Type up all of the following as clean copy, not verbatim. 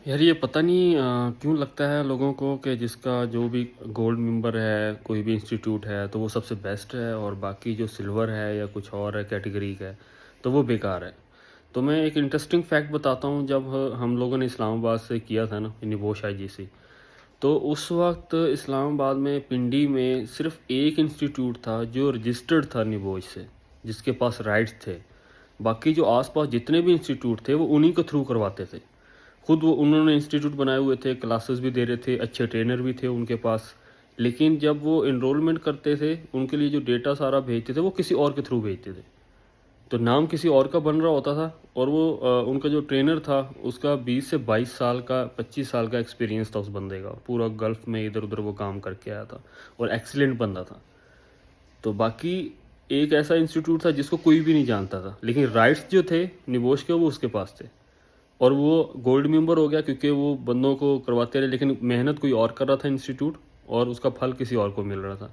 यार ये पता नहीं क्यों लगता है लोगों को कि जिसका जो भी गोल्ड मेंबर है कोई भी इंस्टीट्यूट है तो वो सबसे बेस्ट है और बाकी जो सिल्वर है या कुछ और है कैटेगरी का है तो वो बेकार है। तो मैं एक इंटरेस्टिंग फैक्ट बताता हूँ। जब हम लोगों ने इस्लामाबाद से किया था ना निबोश आईजीसी, तो उस वक्त इस्लामाबाद में पिंडी में सिर्फ एक इंस्टीट्यूट था जो रजिस्टर्ड था निबोश से, जिसके पास राइट्स थे। बाकी जो आसपास जितने भी इंस्टीट्यूट थे वो उन्हीं के थ्रू करवाते थे। खुद वो उन्होंने इंस्टीट्यूट बनाए हुए थे, क्लासेस भी दे रहे थे, अच्छे ट्रेनर भी थे उनके पास। लेकिन जब वो इनरोलमेंट करते थे उनके लिए जो डेटा सारा भेजते थे वो किसी और के थ्रू भेजते थे। तो नाम किसी और का बन रहा होता था और वो उनका जो ट्रेनर था उसका 20 से 22 साल का 25 साल का एक्सपीरियंस था उस बंदे का। पूरा गल्फ में इधर उधर वो काम करके आया था और एक्सीलेंट बंदा था। तो बाकी एक ऐसा इंस्टीट्यूट था जिसको कोई भी नहीं जानता था, लेकिन राइट्स जो थे निबोश के वो उसके पास थे। और वो गोल्ड मेंबर हो गया क्योंकि वो बंदों को करवाते रहे, लेकिन मेहनत कोई और कर रहा था इंस्टीट्यूट और उसका फल किसी और को मिल रहा था।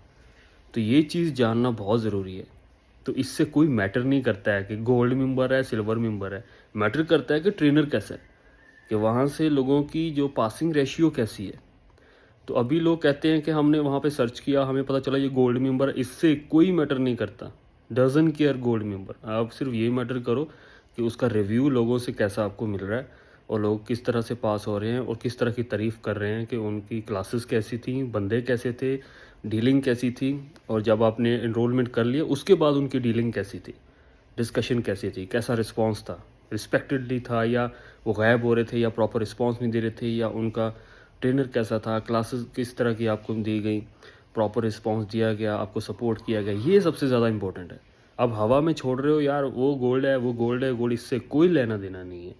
तो ये चीज़ जानना बहुत ज़रूरी है। तो इससे कोई मैटर नहीं करता है कि गोल्ड मेंबर है सिल्वर मेंबर है, मैटर करता है कि ट्रेनर कैसा है, कि वहाँ से लोगों की जो पासिंग रेशियो कैसी है। तो अभी लोग कहते हैं कि हमने वहाँ पे सर्च किया, हमें पता चला ये गोल्ड मेंबर है। इससे कोई मैटर नहीं करता, डजन केयर गोल्ड मेंबर। आप सिर्फ ये मैटर करो कि उसका रिव्यू लोगों से कैसा आपको मिल रहा है और लोग किस तरह से पास हो रहे हैं और किस तरह की तारीफ़ कर रहे हैं कि उनकी क्लासेस कैसी थी, बंदे कैसे थे, डीलिंग कैसी थी। और जब आपने इनरोलमेंट कर लिया उसके बाद उनकी डीलिंग कैसी थी, डिस्कशन कैसी थी, कैसा रिस्पॉन्स था, रिस्पेक्टेडली था या वो गायब हो रहे थे या प्रॉपर रिस्पॉन्स नहीं दे रहे थे, या उनका ट्रेनर कैसा था, क्लासेस किस तरह की आपको दी गई, प्रॉपर रिस्पॉन्स दिया गया, आपको सपोर्ट किया गया। ये सबसे ज़्यादा इंपॉर्टेंट है। अब हवा में छोड़ रहे हो यार, वो गोल्ड है वो गोल्ड है, गोल्ड, इससे कोई लेना देना नहीं है।